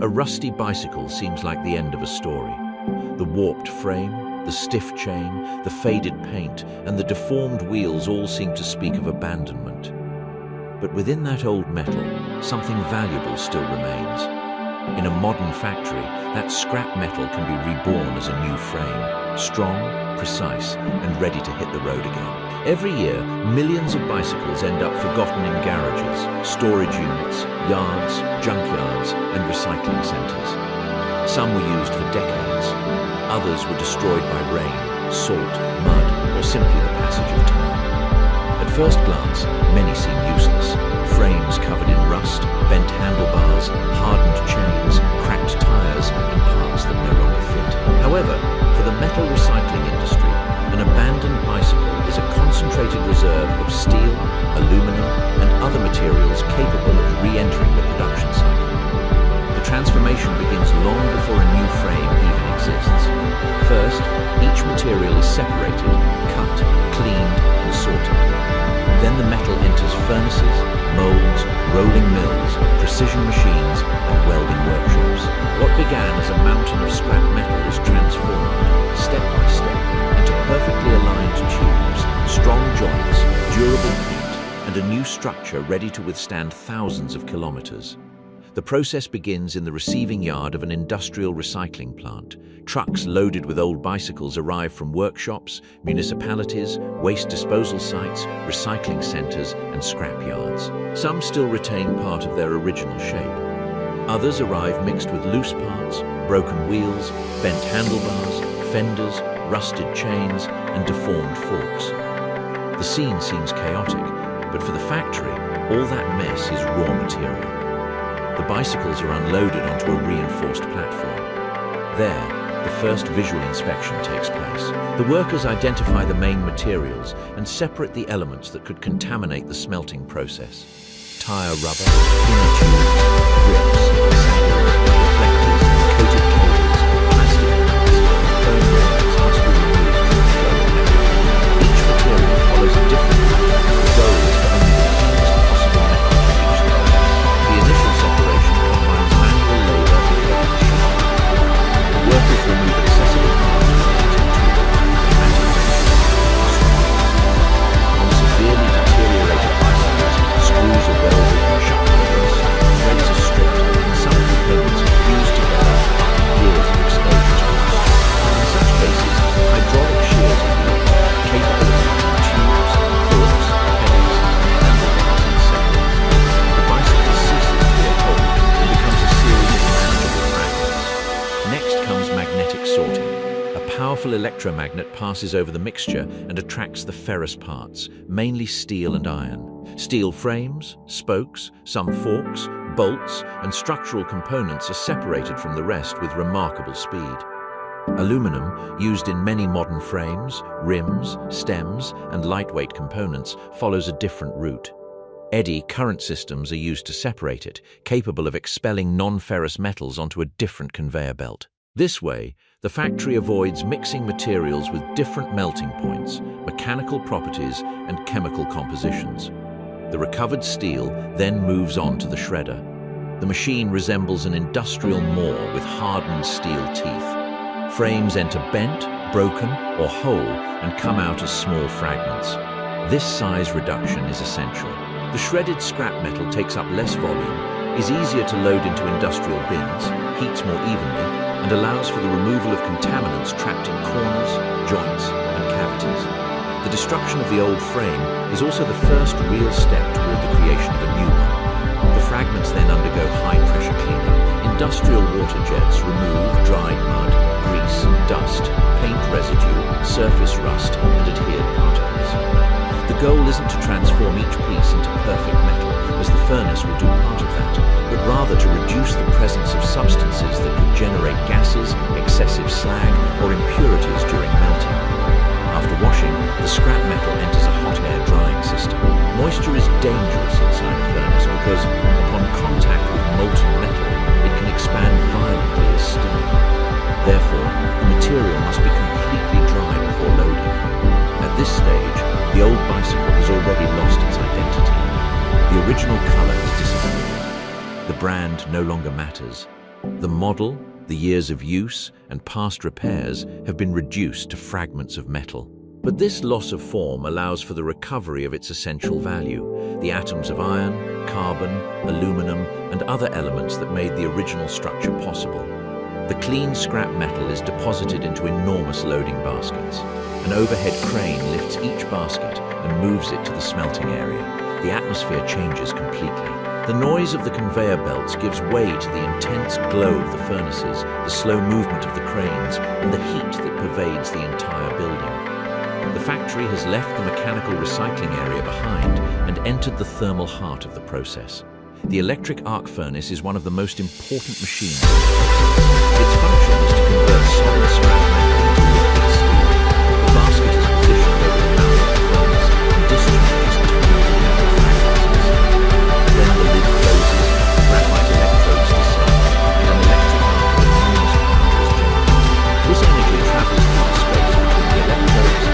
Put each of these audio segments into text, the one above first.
A rusty bicycle seems like the end of a story. The warped frame, the stiff chain, the faded paint, and the deformed wheels all seem to speak of abandonment. But within that old metal, something valuable still remains. In a modern factory, that scrap metal can be reborn as a new frame, strong, precise, and ready to hit the road again. Every year, millions of bicycles end up forgotten in garages, storage units, yards, junkyards, and recycling centers. Some were used for decades. Others were destroyed by rain, salt, mud, or simply the passage of time. At first glance, many seem useless. Frames covered in rust, bent handlebars, hardened chains, cracked tires, and parts that no longer fit. However, for the metal recycling industry, an abandoned bicycle is a concentrated reserve of steel, aluminum, and other materials capable of re-entering the production cycle. The transformation begins long before a new frame even exists. First, each material is separated, cut, cleaned, and sorted. Then the metal enters furnaces, molds, rolling mills, precision machines, and welding workshops. What began as a mountain of scrap metal is transformed, step by step, into perfectly aligned tubes, strong joints, durable paint, and a new structure ready to withstand thousands of kilometers. The process begins in the receiving yard of an industrial recycling plant. Trucks loaded with old bicycles arrive from workshops, municipalities, waste disposal sites, recycling centers, and scrapyards. Some still retain part of their original shape. Others arrive mixed with loose parts, broken wheels, bent handlebars, fenders, rusted chains, and deformed forks. The scene seems chaotic, but for the factory, all that mess is raw material. The bicycles are unloaded onto a reinforced platform. There, the first visual inspection takes place. The workers identify the main materials and separate the elements that could contaminate the smelting process. Tire rubber, inner tubes, grips, saddles, reflectors, coated cables, plastic parts, and foam rails must be removed from the flow of metal. Each material follows a different route. The goal is for only the cleanest possible metal to reach the furnace. The initial separation combines manual labor and heavy machinery. The workers remove accessible parts with cutting tools, on severely deteriorated bicycles, screws are welded, shut by rust, threads are stripped, and some components are fused together after years of exposure to rust. In such cases, hydraulic shears are used, capable of cutting tubes, forks, pedals, and handlebars in seconds. The bicycle ceases to be a whole and becomes a series of manageable fragments. Next comes magnetic sorting. A powerful electromagnet passes over the mixture and attracts the ferrous parts, mainly steel and iron. Steel frames, spokes, some forks, bolts, and structural components are separated from the rest with remarkable speed. Aluminum, used in many modern frames, rims, stems, and lightweight components, follows a different route. Eddy current systems are used to separate it, capable of expelling non-ferrous metals onto a different conveyor belt. This way, the factory avoids mixing materials with different melting points, mechanical properties, and chemical compositions. The recovered steel then moves on to the shredder. The machine resembles an industrial maw with hardened steel teeth. Frames enter bent, broken, or whole and come out as small fragments. This size reduction is essential. The shredded scrap metal takes up less volume, is easier to load into industrial bins, heats more evenly, and allows for the removal of contaminants trapped in corners, joints, and cavities. The destruction of the old frame is also the first real step toward the creation of a new one. The fragments then undergo high-pressure cleaning. Industrial water jets remove dried mud, grease, dust, paint residue, surface rust, and adhered particles. The goal isn't to transform each piece into perfect metal, as the furnace will do part of that, but rather to reduce the presence of substances that could generate gases, excessive slag, or impurities during melting. After washing, the scrap metal enters a hot air drying system. Moisture is dangerous inside a furnace because, upon contact with molten metal, it can expand violently as steam. Therefore, the material must be completely dry before loading. At this stage, the old bicycle has already lost its identity. The original color has disappeared. The brand no longer matters. The model, the years of use, and past repairs have been reduced to fragments of metal. But this loss of form allows for the recovery of its essential value, the atoms of iron, carbon, aluminum, and other elements that made the original structure possible. The clean scrap metal is deposited into enormous loading baskets. An overhead crane lifts each basket and moves it to the smelting area. The atmosphere changes completely. The noise of the conveyor belts gives way to the intense glow of the furnaces, the slow movement of the cranes, and the heat that pervades the entire building. The factory has left the mechanical recycling area behind and entered the thermal heart of the process. The electric arc furnace is one of the most important machines. Its function is to convert solid scrap metal into liquid steel. The basket is positioned over the mouth of the furnace and discharges tons of metal fragments. Then the lid closes, graphite electrodes descend, and an electric arc of enormous power is generated. This energy travels through the space between the electrodes,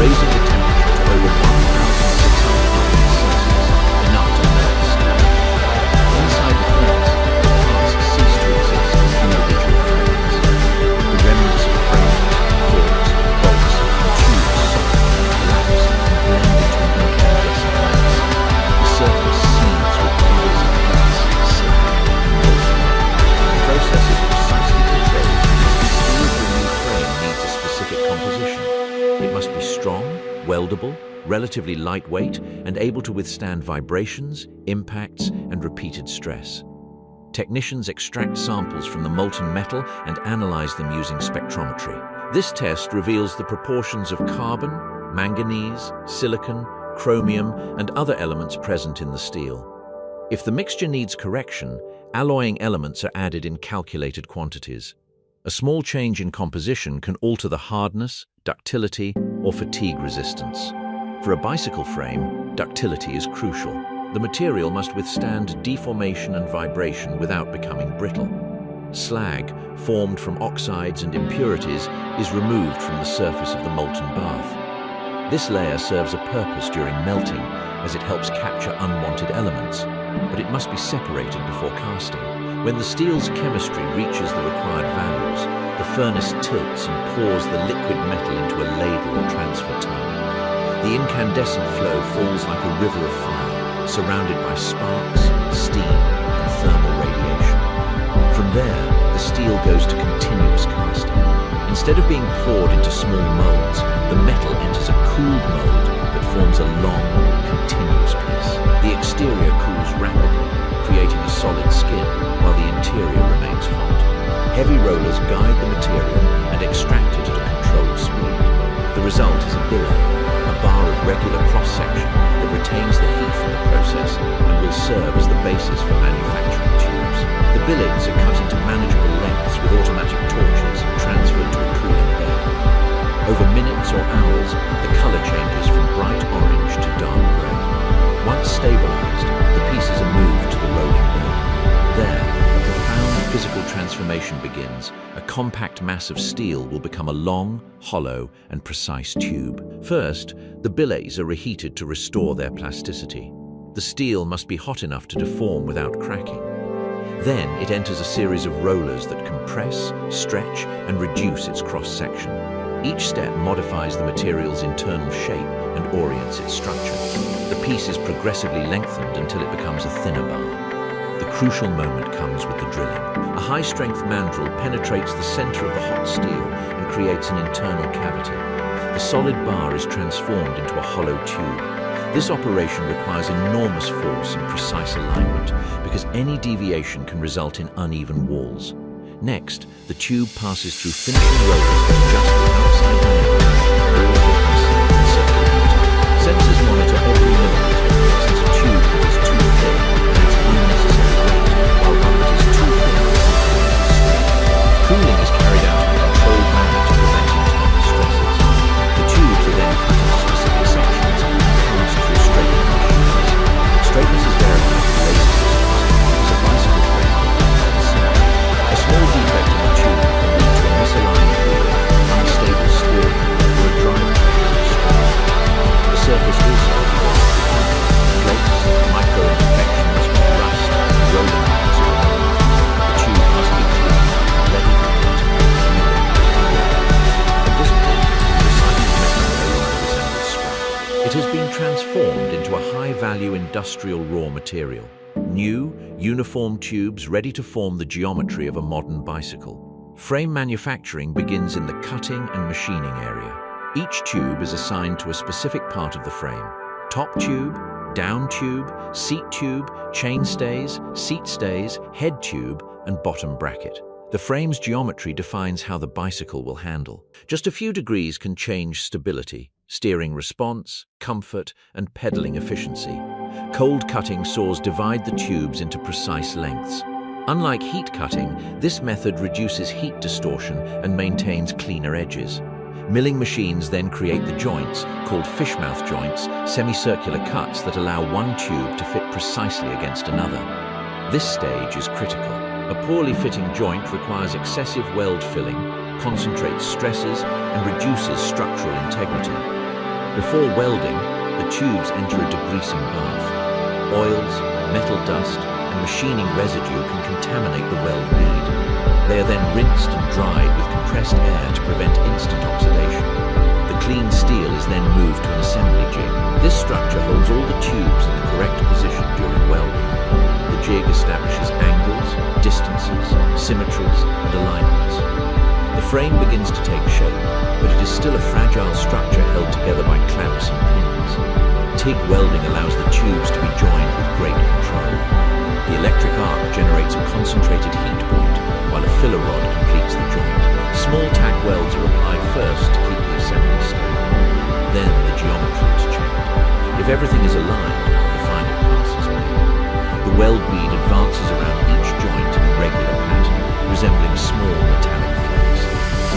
raising the temperature to over 1,600 degrees Celsius, enough to melt steel. Inside the furnace, parts cease to exist as individual fragments. The remnants of frames, forks, bolts, and tubes soften, collapse, and blend into an incandescent mass. The surface seethes with bubbles of gas, slag, and molten metal. The process is precisely controlled because the steel of the new frame needs a specific composition. It must be strong, weldable, relatively lightweight, and able to withstand vibrations, impacts, and repeated stress. Technicians extract samples from the molten metal and analyze them using spectrometry. This test reveals the proportions of carbon, manganese, silicon, chromium, and other elements present in the steel. If the mixture needs correction, alloying elements are added in calculated quantities. A small change in composition can alter the hardness, ductility, or fatigue resistance. For a bicycle frame, ductility is crucial. The material must withstand deformation and vibration without becoming brittle. Slag, formed from oxides and impurities, is removed from the surface of the molten bath. This layer serves a purpose during melting, as it helps capture unwanted elements, but it must be separated before casting. When the steel's chemistry reaches the required values, the furnace tilts and pours the liquid metal into a ladle or transfer tub. The incandescent flow falls like a river of fire, surrounded by sparks, steam, and thermal radiation. From there, the steel goes to continuous casting. Instead of being poured into small molds, the metal enters a cooled mold that forms a long, continuous piece. The exterior cools rapidly, creating a solid skin, while the interior remains hot. Heavy rollers guide the material and extract it at a controlled speed. The result is a billet, a bar of regular cross-section that retains the heat from the process and will serve as the basis for manufacturing tubes. The billets are cut into manageable lengths with automatic torches and transferred to a cooling bed. Over minutes or hours, the color changes from bright orange to dark gray. Once stabilized, the pieces are moved to the rolling mill. There, a profound physical transformation begins. A compact mass of steel will become a long, hollow, and precise tube. First, the billets are reheated to restore their plasticity. The steel must be hot enough to deform without cracking. Then it enters a series of rollers that compress, stretch, and reduce its cross-section. Each step modifies the material's internal shape and orients its structure. The piece is progressively lengthened until it becomes a thinner bar. The crucial moment comes with the drilling. A high-strength mandrel penetrates the center of the hot steel and creates an internal cavity. The solid bar is transformed into a hollow tube. This operation requires enormous force and precise alignment because any deviation can result in uneven walls. Next, the tube passes through finishing rollers that adjust the outside diameter, wall thickness, and circular height. Sensors monitor every millimeter, since a tube that is too thick adds unnecessary weight, while one that is too thin compromises strength. Cooling is carried out in a controlled manner to prevent internal stresses. The tubes are then cut into specific sections and passed through straightening machines. Straightness is verified with laser systems, as a bicycle frame can sense. A small defect in the tube can lead to a misaligned wheel, unstable steering, industrial raw material. New, uniform tubes ready to form the geometry of a modern bicycle. Frame manufacturing begins in the cutting and machining area. Each tube is assigned to a specific part of the frame. Top tube, down tube, seat tube, chain stays, seat stays, head tube, and bottom bracket. The frame's geometry defines how the bicycle will handle. Just a few degrees can change stability, steering response, comfort, and pedaling efficiency. Cold cutting saws divide the tubes into precise lengths. Unlike heat cutting, this method reduces heat distortion and maintains cleaner edges. Milling machines then create the joints, called fishmouth joints, semicircular cuts that allow one tube to fit precisely against another. This stage is critical. A poorly fitting joint requires excessive weld filling, concentrates stresses, and reduces structural integrity. Before welding, the tubes enter a degreasing bath. Oils, metal dust, and machining residue can contaminate the weld bead. They are then rinsed and dried with compressed air to prevent instant oxidation. The clean steel is then moved to an assembly jig. This structure holds all the tubes in the correct position during welding. The jig establishes angles, distances, symmetries, and alignments. The frame begins to take shape, but it is still a fragile structure held together by clamps and pins. TIG welding allows the tubes to be joined with great control. The electric arc generates a concentrated heat point, while a filler rod completes the joint. Small tack welds are applied first to keep the assembly stable. Then the geometry is checked. If everything is aligned, the final pass is made. The weld bead advances around each joint in a regular pattern, resembling small metallic flakes.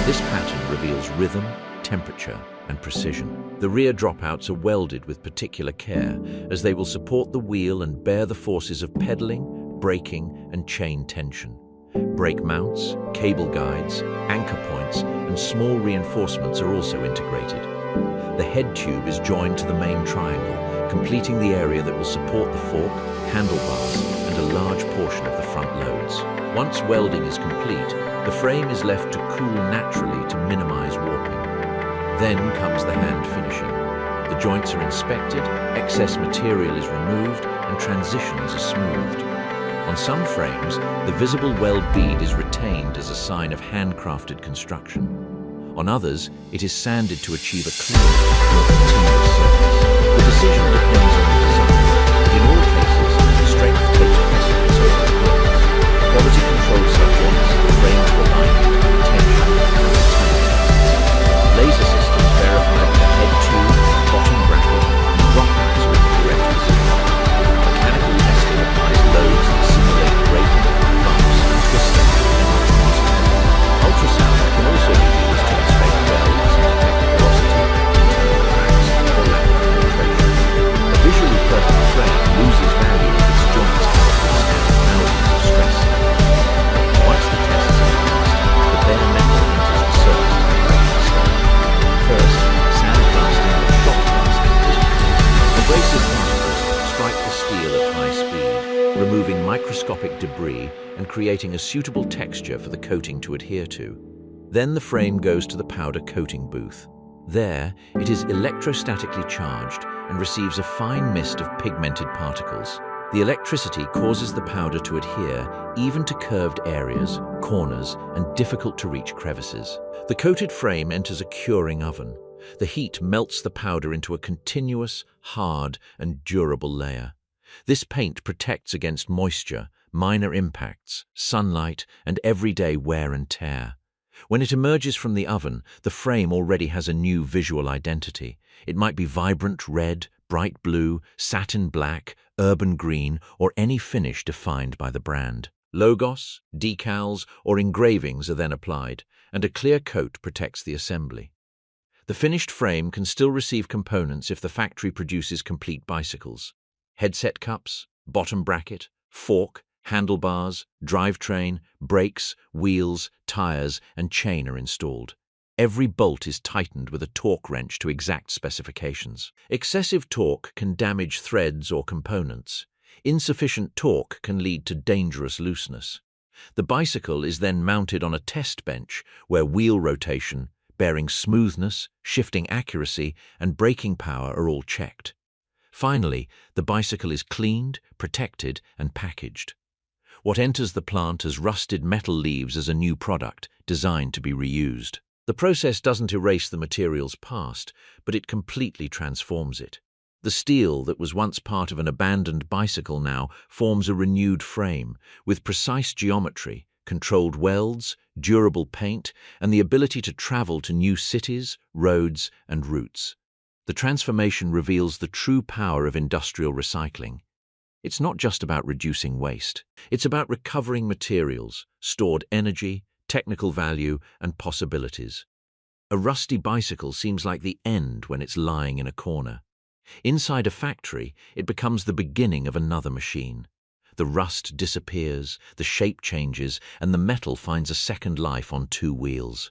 This pattern reveals rhythm, temperature, and precision. The rear dropouts are welded with particular care, as they will support the wheel and bear the forces of pedaling, braking, and chain tension. Brake mounts, cable guides, anchor points, and small reinforcements are also integrated. The head tube is joined to the main triangle, completing the area that will support the fork, handlebars, and a large portion of the front loads. Once welding is complete, the frame is left to cool naturally to minimize warping. Then comes the hand finishing. The joints are inspected, excess material is removed, and transitions are smoothed. On some frames, the visible weld bead is retained as a sign of handcrafted construction. On others, it is sanded to achieve a clean, more continuous surface. The decision depends on the design. In all cases, strength takes precedence over appearance. Quality control subjects the frame to alignment, tension, and return tests. Laser systems verify that the head tube, bottom bracket, and dropouts are in the correct position. Mechanical testing applies loads that simulate braking, bumps, twisting, and optimize power. Ultrasound can also be used to inspect welds and detect porosity, internal cracks, or lack of penetration. A visually perfect frame loses value if its joints cannot withstand thousands of stress levels. Once the tests are passed, the bare metal enters the surface preparation stage. First, sandblasting or shot blasting is performed. Abrasive particles strike the steel at high speed, removing microscopic debris and creating a suitable texture for the coating to adhere to. Then the frame goes to the powder coating booth. There, it is electrostatically charged and receives a fine mist of pigmented particles. The electricity causes the powder to adhere even to curved areas, corners, and difficult-to-reach crevices. The coated frame enters a curing oven. The heat melts the powder into a continuous, hard, and durable layer. This paint protects against moisture, minor impacts, sunlight, and everyday wear and tear. When it emerges from the oven, the frame already has a new visual identity. It might be vibrant red, bright blue, satin black, urban green, or any finish defined by the brand. Logos, decals, or engravings are then applied, and a clear coat protects the assembly. The finished frame can still receive components if the factory produces complete bicycles. Headset cups, bottom bracket, fork, handlebars, drivetrain, brakes, wheels, tires, and chain are installed. Every bolt is tightened with a torque wrench to exact specifications. Excessive torque can damage threads or components. Insufficient torque can lead to dangerous looseness. The bicycle is then mounted on a test bench where wheel rotation, bearing smoothness, shifting accuracy, and braking power are all checked. Finally, the bicycle is cleaned, protected, and packaged. What enters the plant as rusted metal leaves as a new product, designed to be reused. The process doesn't erase the material's past, but it completely transforms it. The steel that was once part of an abandoned bicycle now forms a renewed frame, with precise geometry, controlled welds, durable paint, and the ability to travel to new cities, roads, and routes. The transformation reveals the true power of industrial recycling. It's not just about reducing waste. It's about recovering materials, stored energy, technical value, and possibilities. A rusty bicycle seems like the end when it's lying in a corner. Inside a factory, it becomes the beginning of another machine. The rust disappears, the shape changes, and the metal finds a second life on two wheels.